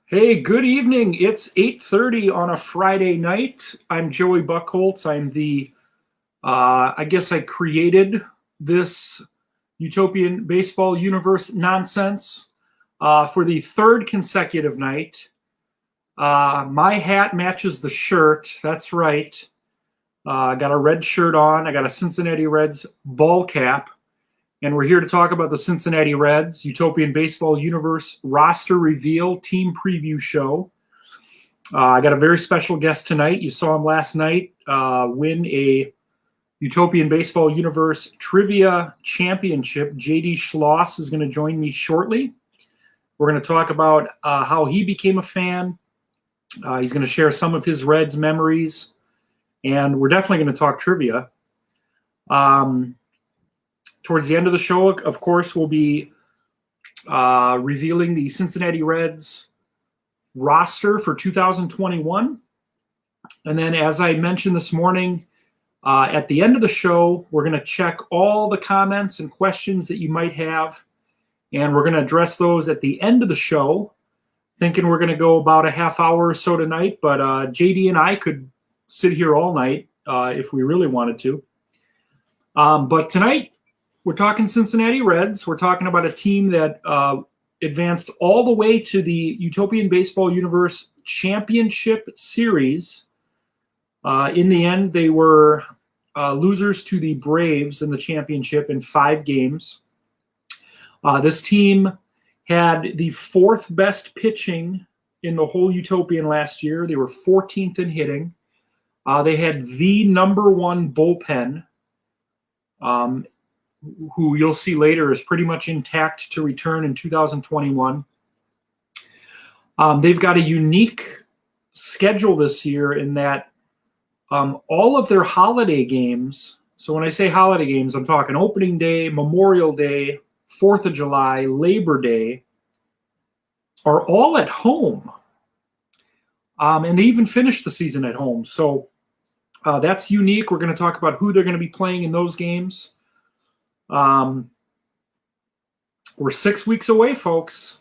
Hey, good evening. It's 8:30 on a Friday night. I'm Joey Buckholtz. I'm I guess I created this Utopian Baseball Universe nonsense for the third consecutive night. My hat matches the shirt. That's right. I got a red shirt on. I got a Cincinnati Reds ball cap. And we're here to talk about the Cincinnati Reds Utopian Baseball Universe roster reveal team preview show. I got a very special guest tonight. You saw him last night win a Utopian Baseball Universe Trivia Championship. JD Schloss is going to join me shortly. We're going to talk about how he became a fan. He's going to share some of his Reds memories. And we're definitely going to talk trivia. Towards the end of the show, of course, we'll be revealing the Cincinnati Reds roster for 2021. And then, as I mentioned this morning, at the end of the show, we're going to check all the comments and questions that you might have. And we're going to address those at the end of the show. Thinking we're going to go about a half hour or so tonight, but JD and I could sit here all night if we really wanted to. But tonight, we're talking Cincinnati Reds. We're talking about a team that advanced all the way to the Utopian Baseball Universe Championship Series. In the end, they were losers to the Braves in the championship in 5 games. This team had the 4th best pitching in the whole Utopian last year. They were 14th in hitting. They had the number 1 bullpen, who you'll see later is pretty much intact to return in 2021. They've got a unique schedule this year in that all of their holiday games, so when I say holiday games, I'm talking opening day, Memorial Day, 4th of July, Labor Day, are all at home. And they even finished the season at home. So that's unique. We're going to talk about who they're going to be playing in those games. We're 6 weeks away, folks.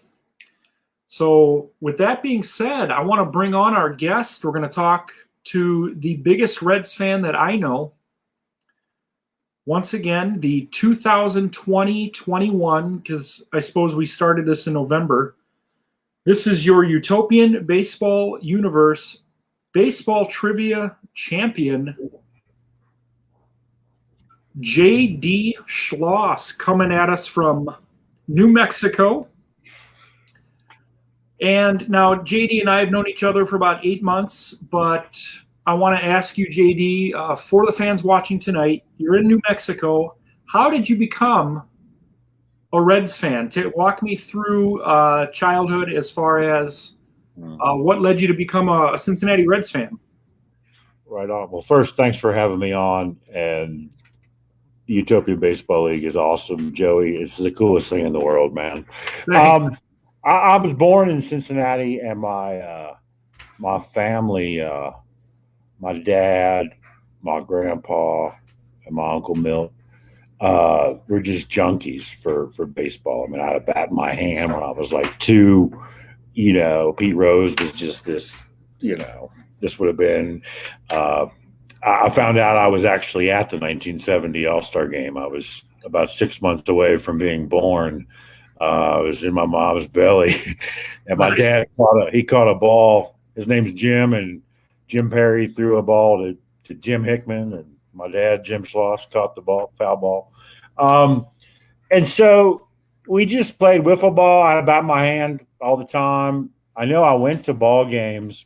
So with that being said, I want to bring on our guest. We're going to talk to the biggest Reds fan that I know. Once again, the 2020-21, because I suppose we started this in November. This is your Utopian Baseball Universe Baseball Trivia Champion, JD Schloss, coming at us from New Mexico. And now JD and I have known each other for about 8 months, but I want to ask you, JD, for the fans watching tonight, you're in New Mexico. How did you become a Reds fan? Walk me through childhood as far as what led you to become a Cincinnati Reds fan. Right on. Well, first, thanks for having me on. And the Utopian Baseball League is awesome, Joey. It's the coolest thing in the world, man. I was born in Cincinnati, and my family, my dad, my grandpa, and my Uncle Milt, were just junkies for baseball. I mean, I had a bat in my hand when I was like 2. Pete Rose was just this, this would have been I found out I was actually at the 1970 All-Star game. I was about 6 months away from being born. I was in my mom's belly, and my dad caught a ball. His name's Jim, and Jim Perry threw a ball to Jim Hickman, and my dad, Jim Schloss, caught the ball, foul ball. And so we just played wiffle ball. I had a bat in my hand all the time. I know I went to ball games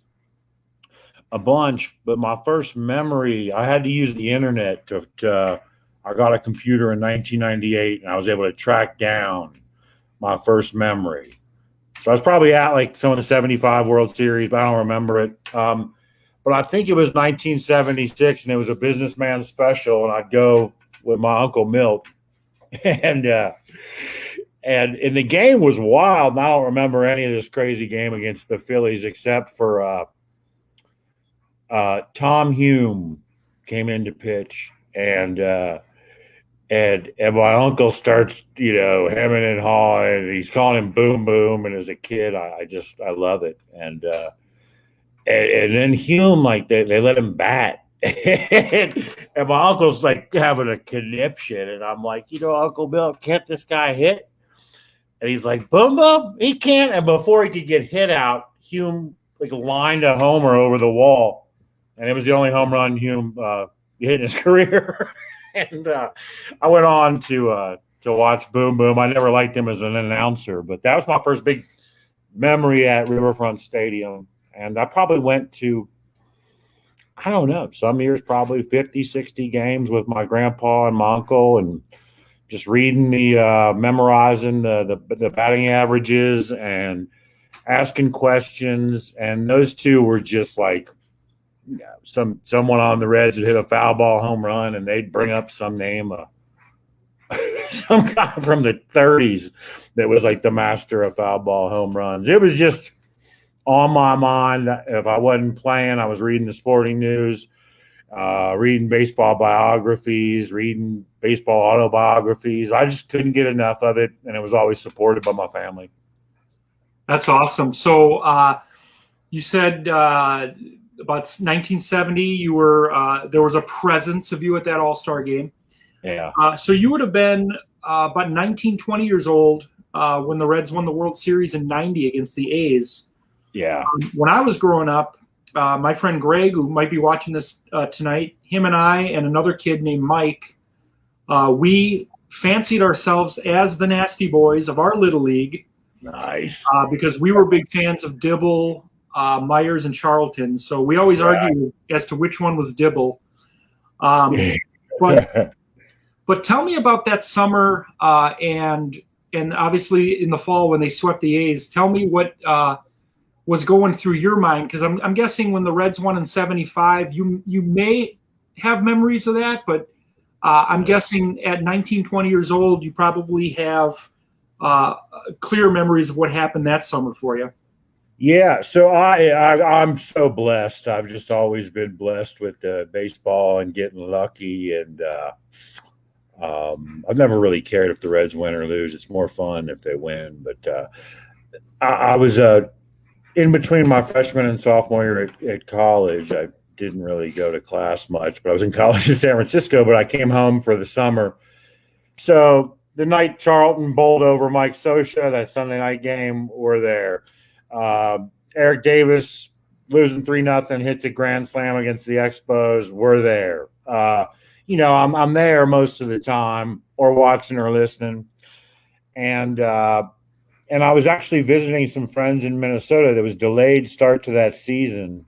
a bunch, but my first memory, I had to use the internet I got a computer in 1998, and I was able to track down my first memory. So I was probably at like some of the 75 World Series, but I don't remember it. But I think it was 1976, and it was a businessman special, and I'd go with my Uncle Milt. And the game was wild, and I don't remember any of this crazy game against the Phillies except for Tom Hume came in to pitch, and And my uncle starts, hemming and hawing, and he's calling him Boom Boom. And as a kid, I love it. And then Hume, like they let him bat. And my uncle's like having a conniption. And I'm like, Uncle Bill, can't this guy hit? And he's like, Boom Boom, he can't. And before he could get hit out, Hume like lined a homer over the wall. And it was the only home run Hume hit in his career. And I went on to watch Boom Boom. I never liked him as an announcer, but that was my first big memory at Riverfront Stadium. And I probably went to, I don't know, some years probably 50, 60 games with my grandpa and my uncle, and just reading memorizing the batting averages and asking questions. And those two were just like, someone on the Reds would hit a foul ball home run, and they'd bring up some name, some guy from the 30s that was like the master of foul ball home runs. It was just on my mind. If I wasn't playing, I was reading the sporting news, reading baseball biographies, reading baseball autobiographies. I just couldn't get enough of it, and it was always supported by my family. That's awesome. So you said about 1970, you were there was a presence of you at that All-Star game. Yeah. So you would have been about 19, 20 years old when the Reds won the World Series in 90 against the A's. Yeah. When I was growing up, my friend Greg, who might be watching this tonight, him and I and another kid named Mike, we fancied ourselves as the Nasty Boys of our Little League. Nice. Because we were big fans of Dibble, Myers, and Charlton. So we always argued as to which one was Dibble. But tell me about that summer and obviously in the fall when they swept the A's. Tell me what was going through your mind, because I'm guessing when the Reds won in 75, you may have memories of that, but I'm guessing at 19, 20 years old, you probably have clear memories of what happened that summer for you. Yeah, so I'm so blessed. I've just always been blessed with baseball and getting lucky, and I've never really cared if the Reds win or lose. It's more fun if they win. But I was in between my freshman and sophomore year at college. I didn't really go to class much, but I was in college in San Francisco. But I came home for the summer. So the night Charlton bowled over Mike Scioscia, that Sunday night game, we're there. Eric Davis losing 3-0 hits a grand slam against the Expos. We're there. I'm there most of the time, or watching or listening. And I was actually visiting some friends in Minnesota. There was delayed start to that season,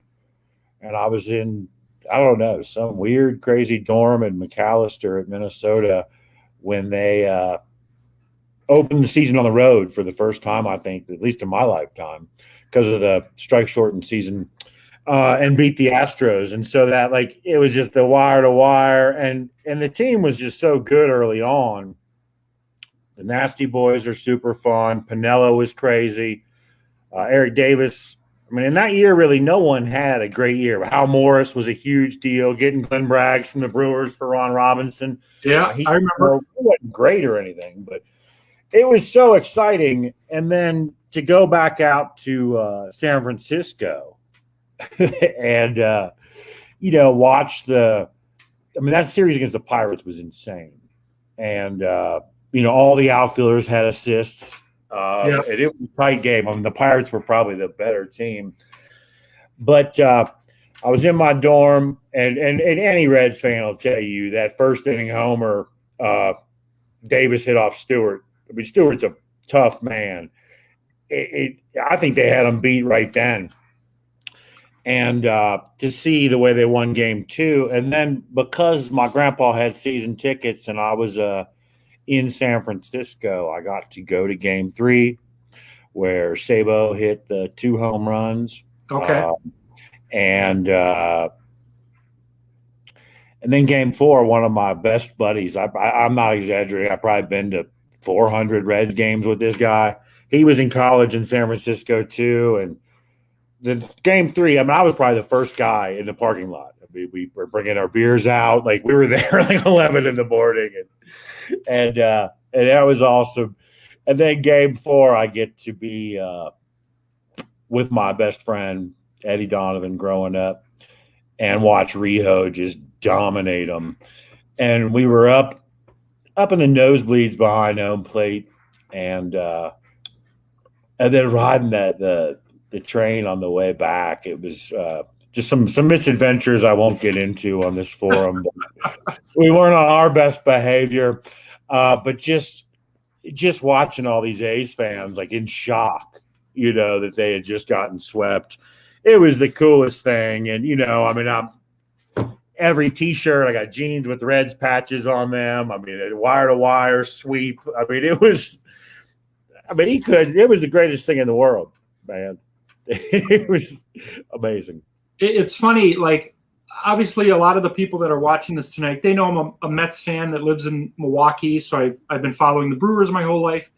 and I was in, I don't know, some weird, crazy dorm in McAllister at Minnesota when they opened the season on the road for the first time, I think, at least in my lifetime, because of the strike-shortened season, and beat the Astros. And so that, like, it was just the wire to wire, and the team was just so good early on. The Nasty Boys are super fun. Pinello was crazy. Eric Davis. I mean, in that year, really, no one had a great year. Hal Morris was a huge deal. Getting Glenn Braggs from the Brewers for Ron Robinson. Yeah, I remember. He wasn't great or anything, but it was so exciting. And then to go back out to San Francisco and, watch that series against the Pirates was insane. And, all the outfielders had assists. And it was a tight game. I mean, the Pirates were probably the better team. But I was in my dorm, and any Reds fan will tell you that first inning homer, Davis hit off Stewart. I mean, Stewart's a tough man. I think they had him beat right then. And to see the way they won game 2. And then because my grandpa had season tickets and I was in San Francisco, I got to go to game 3 where Sabo hit the 2 home runs. Okay. And then game 4, one of my best buddies, I'm not exaggerating, I've probably been to 400 Reds games with this guy. He was in college in San Francisco too. And the game 3, I was probably the first guy in the parking lot. We were bringing our beers out. Like, we were there like 11 in the morning. and that was awesome. And then game 4, I get to be with my best friend Eddie Donovan growing up, and watch Riho just dominate them. And we were up in the nosebleeds behind home plate, and then riding the train on the way back. It was just some misadventures I won't get into on this forum. We weren't on our best behavior, but just watching all these A's fans like in shock, that they had just gotten swept. It was the coolest thing. And, I'm every T-shirt, I got jeans with Reds patches on them. I mean, wire-to-wire sweep. I mean, it was the greatest thing in the world, man. It was amazing. It's funny, like, obviously a lot of the people that are watching this tonight, they know I'm a Mets fan that lives in Milwaukee, so I've been following the Brewers my whole life.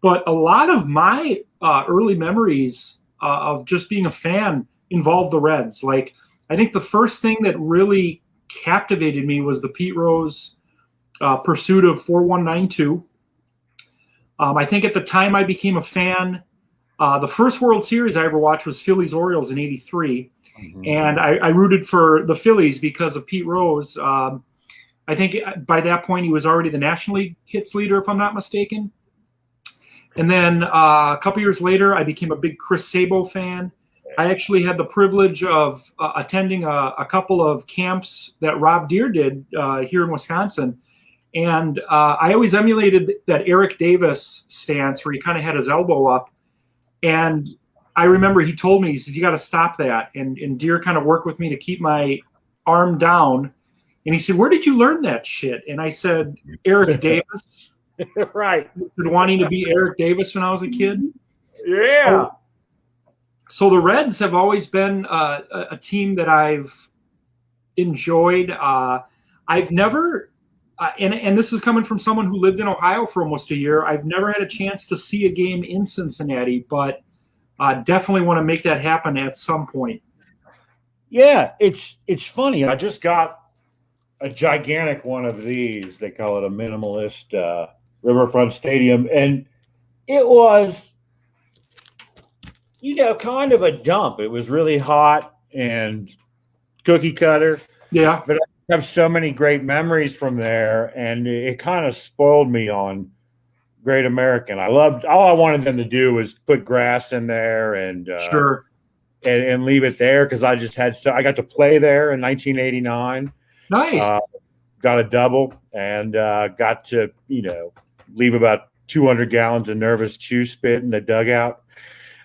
But a lot of my early memories of just being a fan involved the Reds. Like, I think the first thing that really captivated me was the Pete Rose pursuit of 4192. I think at the time I became a fan. The first World Series I ever watched was Phillies-Orioles in '83. Mm-hmm. And I rooted for the Phillies because of Pete Rose. I think by that point he was already the National League hits leader, if I'm not mistaken. And then a couple years later, I became a big Chris Sabo fan. I actually had the privilege of attending a couple of camps that Rob Deere did here in Wisconsin. And I always emulated that Eric Davis stance where he kind of had his elbow up. And I remember he told me, he said, you got to stop that. And Deere kind of worked with me to keep my arm down. And he said, where did you learn that shit? And I said, Eric Davis. Right. Wanting to be Eric Davis when I was a kid. Yeah. So the Reds have always been a team that I've enjoyed. I've never, and this is coming from someone who lived in Ohio for almost a year, I've never had a chance to see a game in Cincinnati, but definitely want to make that happen at some point. Yeah, it's funny. I just got a gigantic one of these. They call it a minimalist Riverfront Stadium, and it was, kind of a dump. It was really hot and cookie cutter. Yeah. But I have so many great memories from there, and it kind of spoiled me on Great American. All I wanted them to do was put grass in there and sure. And leave it there, because I got to play there in 1989. Nice. Got a double and got to, leave about 200 gallons of nervous chew spit in the dugout.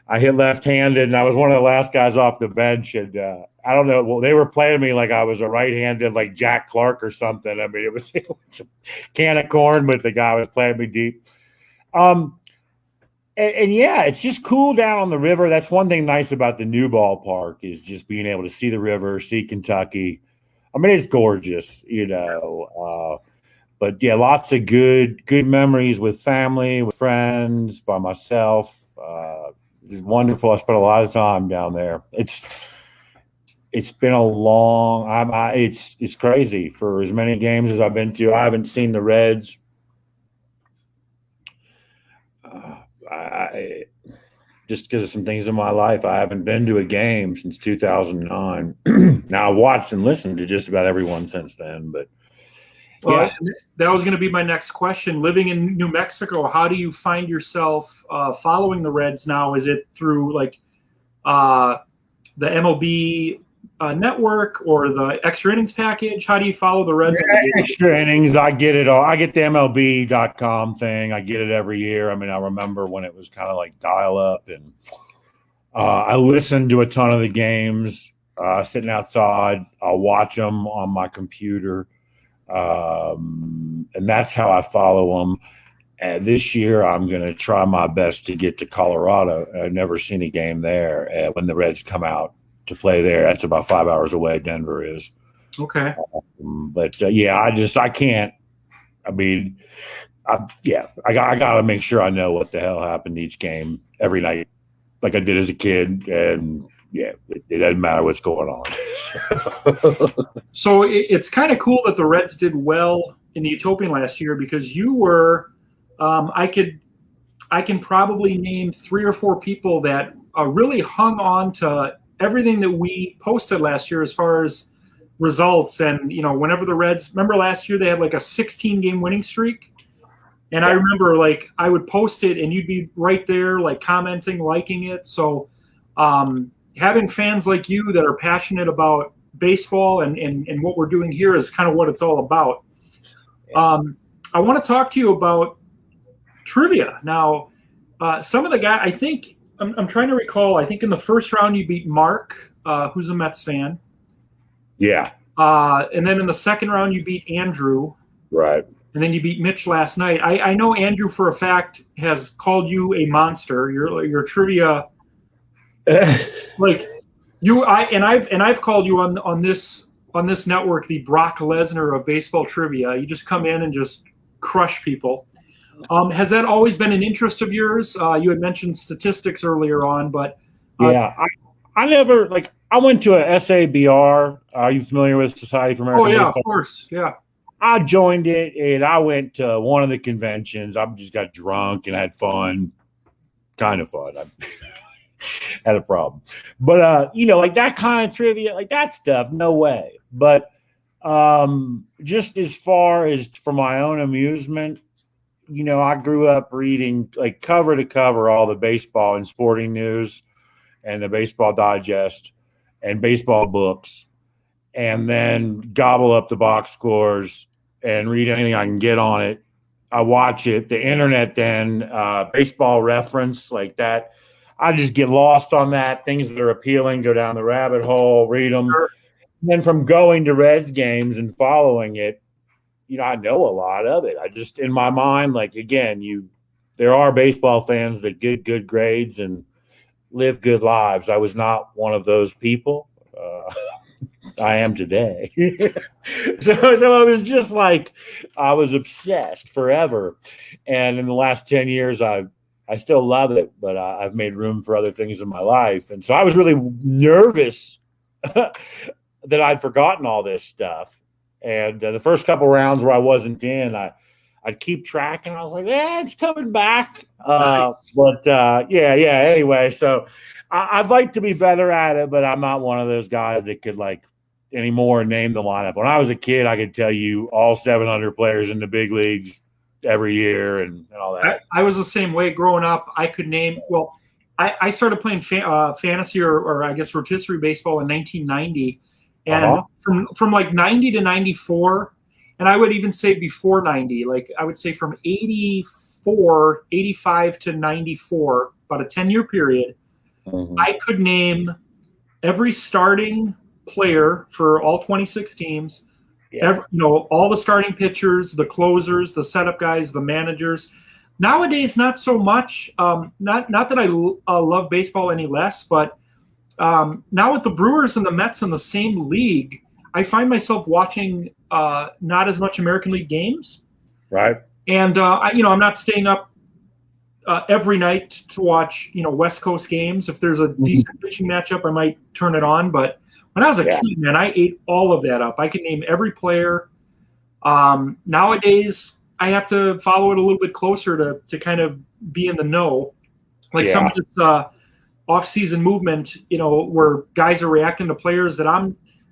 I hit left-handed, and I was one of the last guys off the bench. And I don't know. Well, they were playing me like I was a right-handed, like Jack Clark or something. I mean, it was a can of corn, but the guy was playing me deep. And yeah, it's just cool down on the river. That's one thing nice about the new ballpark, is just being able to see the river, see Kentucky. I mean, it's gorgeous, but yeah, lots of good memories with family, with friends, by myself. It's wonderful. I spent a lot of time down there. It's been a long. It's crazy. For as many games as I've been to, I haven't seen the Reds. Just because of some things in my life, I haven't been to a game since 2009. Now I've watched and listened to just about everyone since then, but well, yeah. That was going to be my next question. Living in New Mexico, how do you find yourself following the Reds now? Is it through like the MLB network or the extra innings package? How do you follow the Reds? Extra innings, I get it all. I get the MLB.com thing. I get it every year. I mean, I remember when it was kind of like dial up, and I listened to a ton of the games sitting outside. I'll watch them on my computer. And that's how I follow them. This year, I'm going to try my best to get to Colorado. I've never seen a game there when the Reds come out to play there. That's about 5 hours away. Denver is. Okay. But yeah, I can't. I mean, I got to make sure I know what the hell happened each game every night, like I did as a kid. And yeah, it doesn't matter what's going on. So it's kind of cool that the Reds did well in the Utopian last year because you were. I can probably name 3 or 4 people that really hung on to everything that we posted last year as far as results. And whenever the Reds, remember last year they had like a 16-game winning streak. And I remember, like, I would post it, and you'd be right there, like, commenting, liking it. So having fans like you that are passionate about baseball and what we're doing here is kind of what it's all about. I want to talk to you about trivia. Now, some of the guys, I think, I'm trying to recall, I think in the first round you beat Mark, who's a Mets fan. Yeah. And then in the second round you beat Andrew. Right. And then you beat Mitch last night. I know Andrew for a fact has called you a monster. Your trivia, like I've called you on this network the Brock Lesnar of baseball trivia. You just come in and just crush people. Has that always been an interest of yours? You had mentioned statistics earlier on, but yeah, I never I went to a SABR. Are you familiar with Society for American Baseball? Of course, yeah. I joined it, and I went to one of the conventions. I just got drunk and had fun, kind of fun. I had a problem. But, like that kind of trivia, like that stuff, no way. But just as far as for my own amusement, I grew up reading like cover to cover all the baseball and sporting news and the Baseball Digest and baseball books, and then gobble up the box scores and read anything I can get on it. I watch it. The internet then, Baseball Reference, like that. I just get lost on that. Things that are appealing, go down the rabbit hole, read them. Sure. And then from going to Reds games and following it, I know a lot of it. I just, in my mind, like, again, there are baseball fans that get good grades and live good lives. I was not one of those people. I am today. So it was just like I was obsessed forever. And in the last 10 years, I still love it, but I've made room for other things in my life. And so I was really nervous that I'd forgotten all this stuff. And the first couple rounds where I wasn't in, I'd keep track, and I was like, it's coming back. Anyway, so I'd like to be better at it, but I'm not one of those guys that could anymore name the lineup. When I was a kid, I could tell you all 700 players in the big leagues every year and all that. I was the same way growing up. I could name, I started playing fantasy or I guess rotisserie baseball in 1990. And from like 90 to 94, and I would even say before 90, like I would say from 85 to 94, about a 10-year period, I could name every starting player for all 26 teams, all the starting pitchers, the closers, the setup guys, the managers. Nowadays, not so much. Not that I love baseball any less, but now with the Brewers and the Mets in the same league, I find myself watching not as much American League games. Right. And I'm not staying up every night to watch West Coast games. If there's a decent pitching matchup, I might turn it on. But when I was a kid, man, I ate all of that up. I could name every player. Nowadays, I have to follow it a little bit closer to kind of be in the know. Some of this off-season movement, where guys are reacting to players that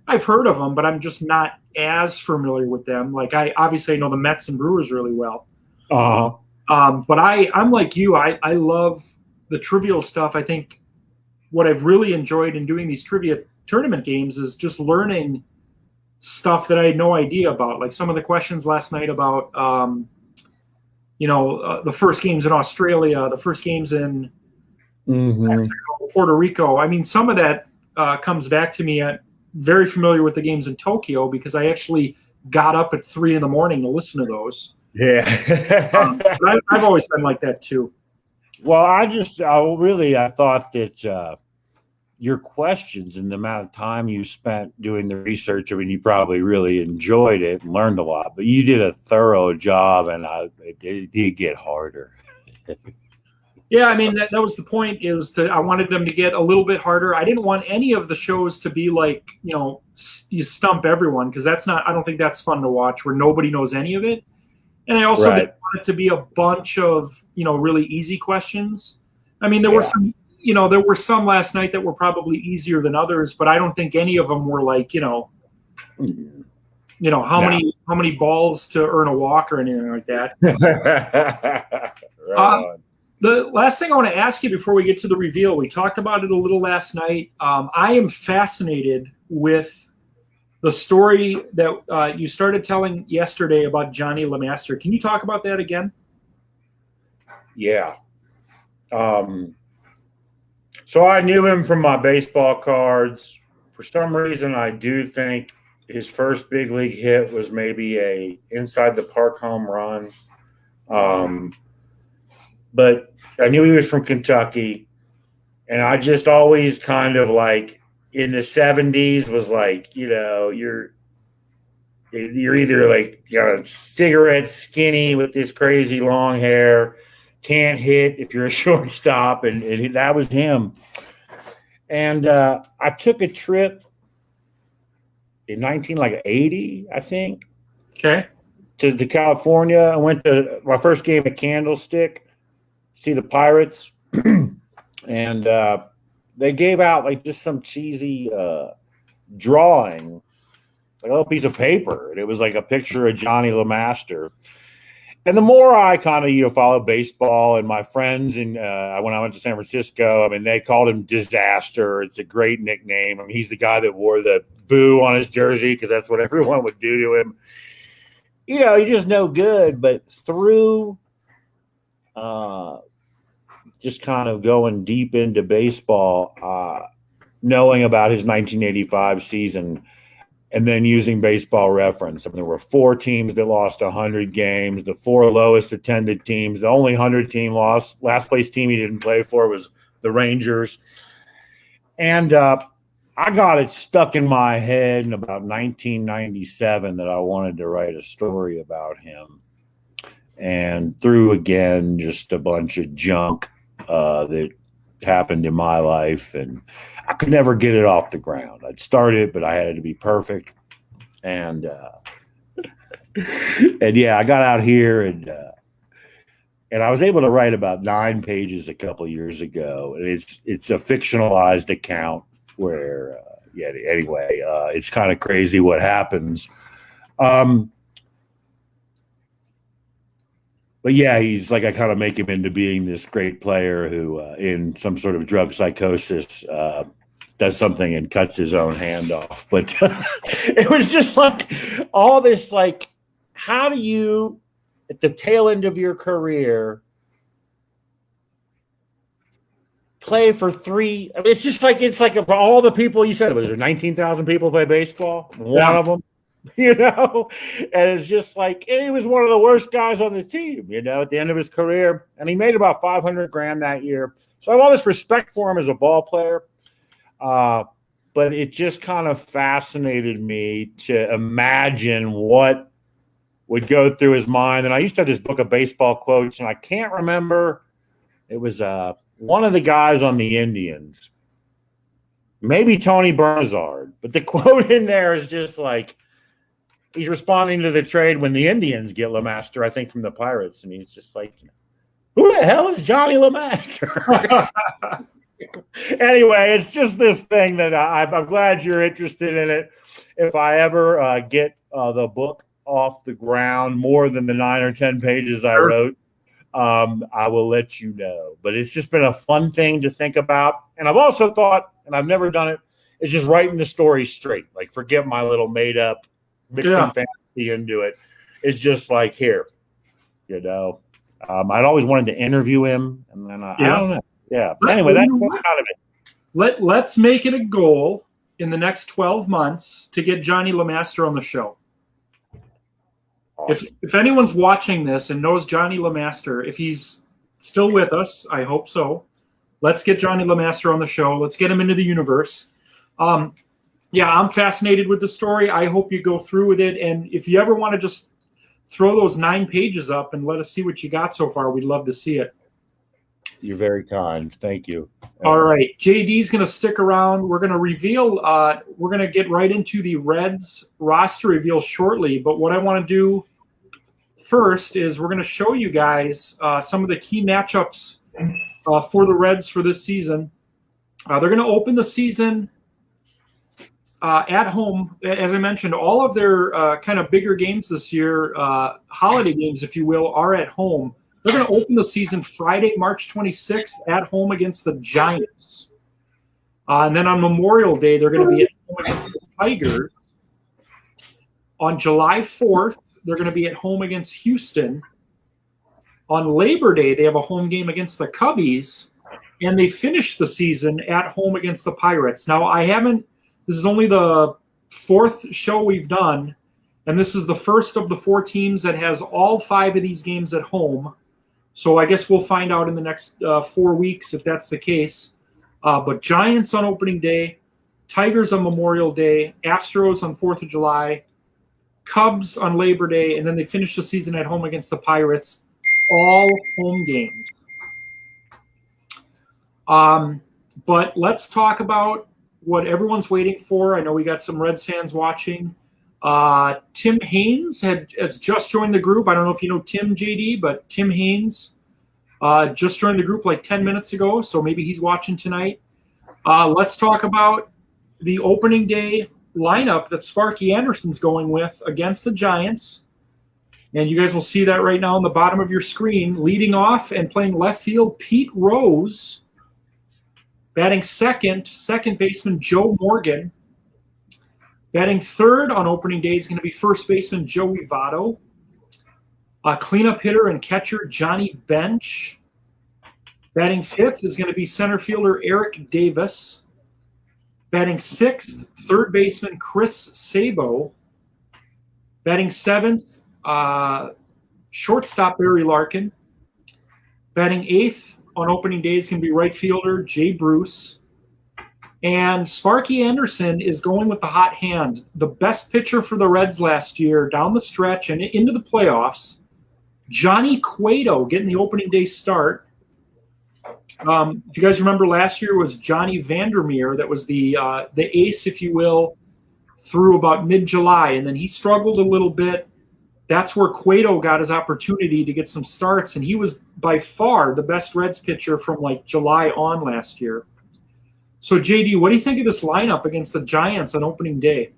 I've heard of them, but I'm just not as familiar with them. Like I obviously know the Mets and Brewers really well. But I'm like you. I love the trivial stuff. I think what I've really enjoyed in doing these trivia tournament games is just learning stuff that I had no idea about. Like some of the questions last night about, the first games in Australia, the first games in Mexico, Puerto Rico. I mean, some of that comes back to me. I'm very familiar with the games in Tokyo because I actually got up at 3 a.m. to listen to those. Yeah. I've always been like that too. Well, I thought that your questions and the amount of time you spent doing the research, I mean, you probably really enjoyed it and learned a lot, but you did a thorough job, and it did get harder. Yeah, I mean that was the point. I wanted them to get a little bit harder. I didn't want any of the shows to be like, you stump everyone, because that's not. I don't think that's fun to watch where nobody knows any of it. And I also didn't want it to be a bunch of really easy questions. I mean, there were some. There were some last night that were probably easier than others, but I don't think any of them were like how many balls to earn a walk or anything like that. The last thing I want to ask you before we get to the reveal, we talked about it a little last night. I am fascinated with the story that you started telling yesterday about Johnny LeMaster. Can you talk about that again? Yeah. So I knew him from my baseball cards. For some reason, I do think his first big league hit was maybe a inside the park home run. But I knew he was from Kentucky, and I just always kind of like in the 70s was like, you're either like got a cigarette, skinny with this crazy long hair, can't hit if you're a shortstop, and that was him. And I took a trip in 1980, I think. Okay. To California. I went to my first game at Candlestick, see the Pirates, and they gave out like just some cheesy drawing, like a little piece of paper, and it was like a picture of Johnny LeMaster. And the more I kind of follow baseball, and my friends, and when I went to San Francisco, I mean, they called him Disaster. It's a great nickname. I mean, he's the guy that wore the boo on his jersey because that's what everyone would do to him. He's just no good. But through just kind of going deep into baseball, knowing about his 1985 season, and then using Baseball Reference. I mean, there were 4 teams that lost 100 games, the 4 lowest attended teams. The only 100-team loss, last place team he didn't play for was the Rangers. And I got it stuck in my head in about 1997 that I wanted to write a story about him. And through, again, just a bunch of junk that happened in my life, and I could never get it off the ground. I'd start it, but I had it to be perfect. And I got out here and I was able to write about 9 pages a couple of years ago. And it's a fictionalized account where, it's kind of crazy what happens. But yeah, he's like, I kind of make him into being this great player who, in some sort of drug psychosis, does something and cuts his own hand off. But it was just like all this, like, how do you, at the tail end of your career, play for 3? I mean, it's like of all the people you said, was there 19,000 people play baseball? One of them. And it's just like, he was one of the worst guys on the team, at the end of his career. And he made about $500,000 that year. So I have all this respect for him as a ball player. But it just kind of fascinated me to imagine what would go through his mind. And I used to have this book of baseball quotes, and I can't remember. It was one of the guys on the Indians, maybe Tony Bernazard. But the quote in there is just like, he's responding to the trade when the Indians get LeMaster, I think, from the Pirates. And he's just like, who the hell is Johnny LeMaster? Anyway, it's just this thing that I'm glad you're interested in it. If I ever get the book off the ground, more than the 9 or 10 pages I wrote, I will let you know. But it's just been a fun thing to think about. And I've also thought, and I've never done it, is just writing the story straight. Like, forget my little made-up mixing fantasy into it. It's just like, here, I'd always wanted to interview him, and then I don't know. Yeah. But anyway, that's kind of it. Let's make it a goal in the next 12 months to get Johnny LeMaster on the show. Awesome. If anyone's watching this and knows Johnny LeMaster, if he's still with us, I hope so. Let's get Johnny LeMaster on the show. Let's get him into the universe. I'm fascinated with the story. I hope you go through with it. And if you ever want to just throw those 9 pages up and let us see what you got so far, we'd love to see it. You're very kind. Thank you. All right. JD's going to stick around. We're going to reveal, we're going to get right into the Reds roster reveal shortly. But what I want to do first is we're going to show you guys some of the key matchups for the Reds for this season. They're going to open the season at home. As I mentioned, all of their kind of bigger games this year, holiday games, if you will, are at home. They're going to open the season Friday, March 26th at home against the Giants. And then on Memorial Day, they're going to be at home against the Tigers. On July 4th, they're going to be at home against Houston. On Labor Day, they have a home game against the Cubbies. And they finish the season at home against the Pirates. Now, this is only the fourth show we've done. And this is the first of the 4 teams that has all 5 of these games at home. So I guess we'll find out in the next 4 weeks if that's the case. But Giants on opening day, Tigers on Memorial Day, Astros on 4th of July, Cubs on Labor Day, and then they finish the season at home against the Pirates. All home games. But let's talk about what everyone's waiting for. I know we got some Reds fans watching. Tim Haynes has just joined the group. I don't know if you know Tim, JD, but Tim Haynes just joined the group like 10 minutes ago, so maybe he's watching tonight. Let's talk about the opening day lineup that Sparky Anderson's going with against the Giants. And you guys will see that right now on the bottom of your screen. Leading off and playing left field, Pete Rose. Batting second baseman Joe Morgan. Batting third on opening day is going to be first baseman Joey Votto. Cleanup hitter and catcher Johnny Bench. Batting fifth is going to be center fielder Eric Davis. Batting sixth, third baseman Chris Sabo. Batting seventh, shortstop Barry Larkin. Batting eighth on opening day is going to be right fielder Jay Bruce. And Sparky Anderson is going with the hot hand. The best pitcher for the Reds last year, down the stretch and into the playoffs. Johnny Cueto getting the opening day start. If you guys remember, last year was Johnny Vandermeer that was the ace, if you will, through about mid-July. And then he struggled a little bit. That's where Cueto got his opportunity to get some starts. And he was by far the best Reds pitcher from like July on last year. So, JD, what do you think of this lineup against the Giants on opening day?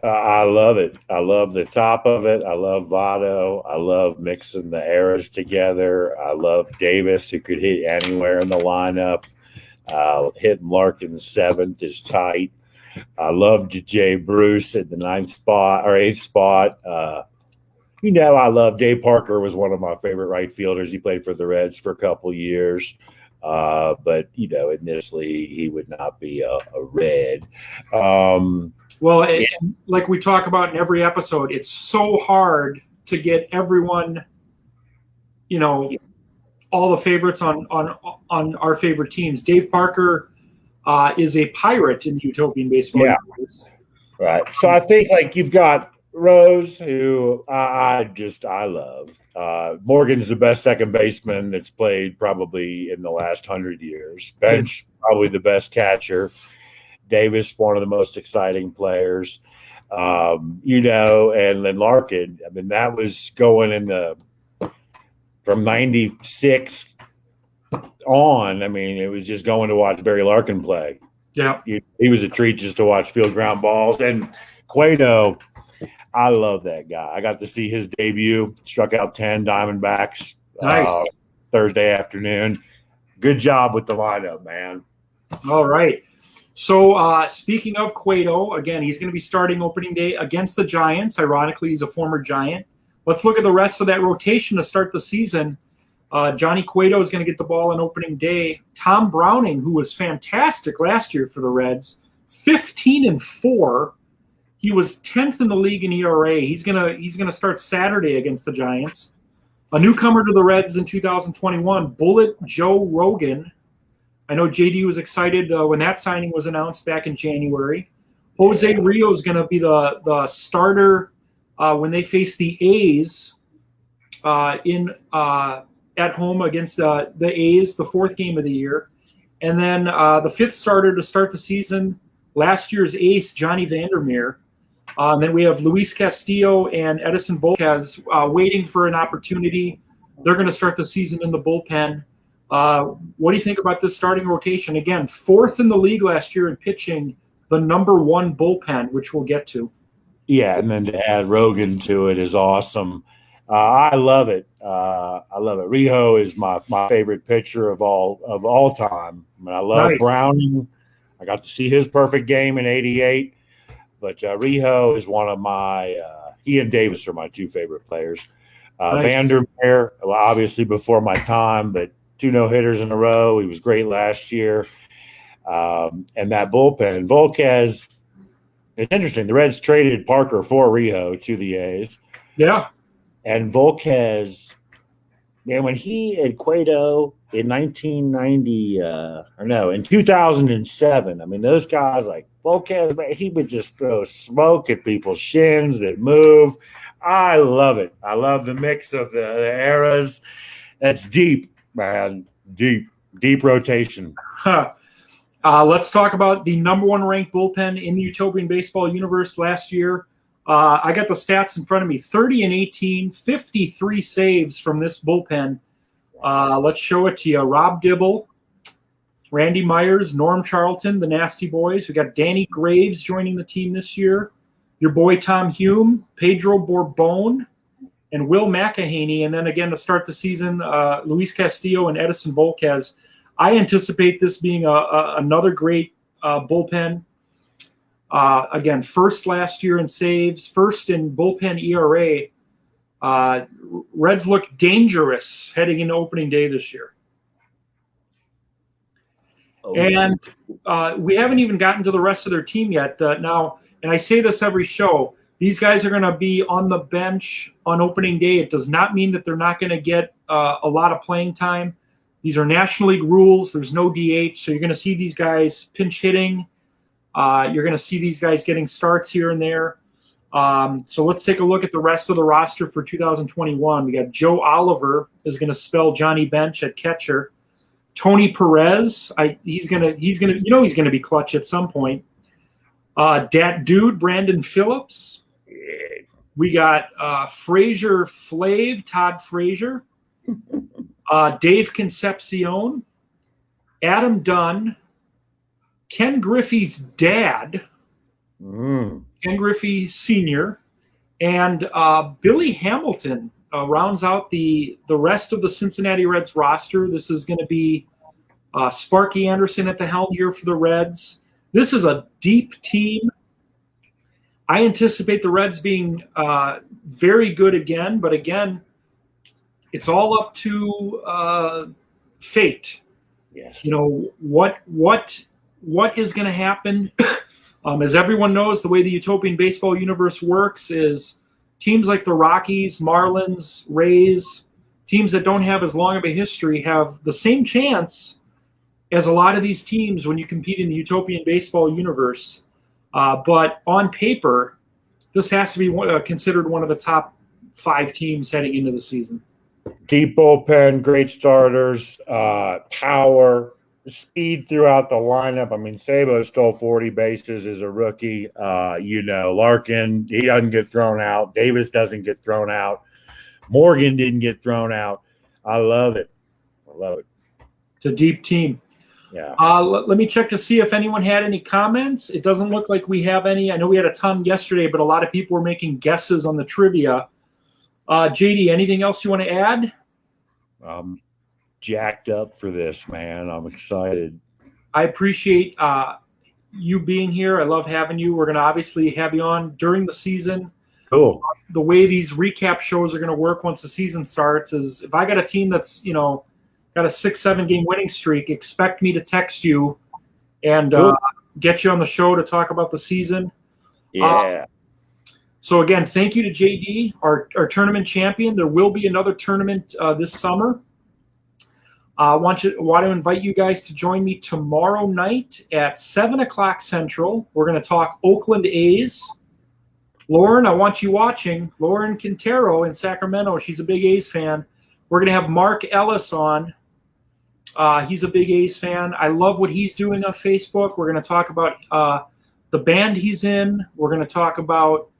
I love it. I love the top of it. I love Votto. I love mixing the eras together. I love Davis, who could hit anywhere in the lineup. Hitting Larkin seventh is tight. I love Jay Bruce at the 9th spot or 8th spot. I love Dave Parker was one of my favorite right fielders. He played for the Reds for a couple years. But, in this league, he would not be a Red. Like we talk about in every episode, it's so hard to get everyone, all the favorites on our favorite teams. Dave Parker is a Pirate in the Utopian Baseball Universe. Right. So I think you've got Rose, who I love. Morgan's the best second baseman that's played probably in the last 100 years. Bench, probably the best catcher. Davis, one of the most exciting players. And then Larkin. I mean, that was going from 96 on. I mean, it was just going to watch Barry Larkin play. Yeah. He was a treat just to watch field ground balls. And Cueto, I love that guy. I got to see his debut. Struck out 10 Diamondbacks Thursday afternoon. Good job with the lineup, man. All right. So speaking of Cueto, again, he's going to be starting opening day against the Giants. Ironically, he's a former Giant. Let's look at the rest of that rotation to start the season. Johnny Cueto is going to get the ball on opening day. Tom Browning, who was fantastic last year for the Reds, 15-4. He was 10th in the league in ERA. He's gonna start Saturday against the Giants. A newcomer to the Reds in 2021, Bullet Joe Rogan. I know JD was excited when that signing was announced back in January. Jose Rio is going to be the starter when they face the A's in at home against the A's, the 4th game of the year. And then the 5th starter to start the season, last year's ace, Johnny Vandermeer. Then we have Luis Castillo and Edison Volquez waiting for an opportunity. They're going to start the season in the bullpen. What do you think about this starting rotation? Again, 4th in the league last year in pitching, the #1 bullpen, which we'll get to. Yeah, and then to add Rogan to it is awesome. I love it. I love it. Rijo is my favorite pitcher of all time. I mean, I love Browning. I got to see his perfect game in '88, but Rijo is one of my. He and Davis are my 2 favorite players. Vandermeer, obviously before my time, but 2 no-hitters in a row. He was great last year. And that bullpen, Volquez. It's interesting. The Reds traded Parker for Rijo to the A's. Yeah. And Volquez, man, when he at Cueto in 2007, I mean, those guys like Volquez, man, he would just throw smoke at people's shins that move. I love it. I love the mix of the eras. That's deep, man. Deep rotation. Let's talk about the #1 ranked bullpen in the Utopian Baseball Universe last year. I got the stats in front of me. 30-18, 53 saves from this bullpen. Let's show it to you. Rob Dibble, Randy Myers, Norm Charlton, the Nasty Boys. We got Danny Graves joining the team this year. Your boy Tom Hume, Pedro Borbon, and Will McEhaney. And then again to start the season, Luis Castillo and Edison Volquez. I anticipate this being another great bullpen. Again, 1st last year in saves, 1st in bullpen ERA. Reds look dangerous heading into opening day this year. And we haven't even gotten to the rest of their team yet. Now, and I say this every show, these guys are going to be on the bench on opening day. It does not mean that they're not going to get a lot of playing time. These are National League rules. There's no DH, so you're going to see these guys pinch hitting. You're going to see these guys getting starts here and there. So let's take a look at the rest of the roster for 2021. We got Joe Oliver is going to spell Johnny Bench at catcher. Tony Perez, he's gonna be clutch at some point. Dat Dude, Brandon Phillips. We got Todd Frazier. Dave Concepcion, Adam Dunn, Ken Griffey's dad, Ken Griffey Sr., and Billy Hamilton rounds out the rest of the Cincinnati Reds roster. This is going to be Sparky Anderson at the helm here for the Reds. This is a deep team. I anticipate the Reds being very good again, but again, it's all up to fate. Yes. You know, what is going to happen? As everyone knows, the way the Utopian Baseball Universe works is teams like the Rockies, Marlins, Rays, teams that don't have as long of a history have the same chance as a lot of these teams when you compete in the Utopian Baseball Universe. But on paper, this has to be considered one of the top 5 teams heading into the season. Deep bullpen, great starters, power, speed throughout the lineup. I mean, Sabo stole 40 bases as a rookie. Larkin, he doesn't get thrown out. Davis doesn't get thrown out. Morgan didn't get thrown out. I love it. It's a deep team. Yeah. Let me check to see if anyone had any comments. It doesn't look like we have any. I know we had a ton yesterday, but a lot of people were making guesses on the trivia. JD, anything else you want to add? I'm jacked up for this, man. I'm excited. I appreciate you being here. I love having you. We're going to obviously have you on during the season. Cool. The way these recap shows are going to work once the season starts is if I got a team that's, got a 6-7 game winning streak, expect me to text you and get you on the show to talk about the season. Yeah. So again, thank you to JD, our tournament champion. There will be another tournament this summer. I want to invite you guys to join me tomorrow night at 7 o'clock Central. We're going to talk Oakland A's. Lauren, I want you watching. Lauren Quintero in Sacramento. She's a big A's fan. We're going to have Mark Ellis on. He's a big A's fan. I love what he's doing on Facebook. We're going to talk about the band he's in. We're going to talk about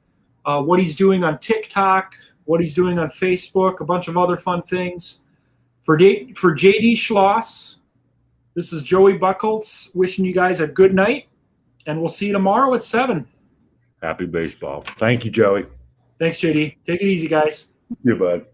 what he's doing on TikTok, what he's doing on Facebook, a bunch of other fun things. For JD Schloss, this is Joey Buckles wishing you guys a good night, and we'll see you tomorrow at 7. Happy baseball. Thank you, Joey. Thanks, JD. Take it easy, guys. You, bud.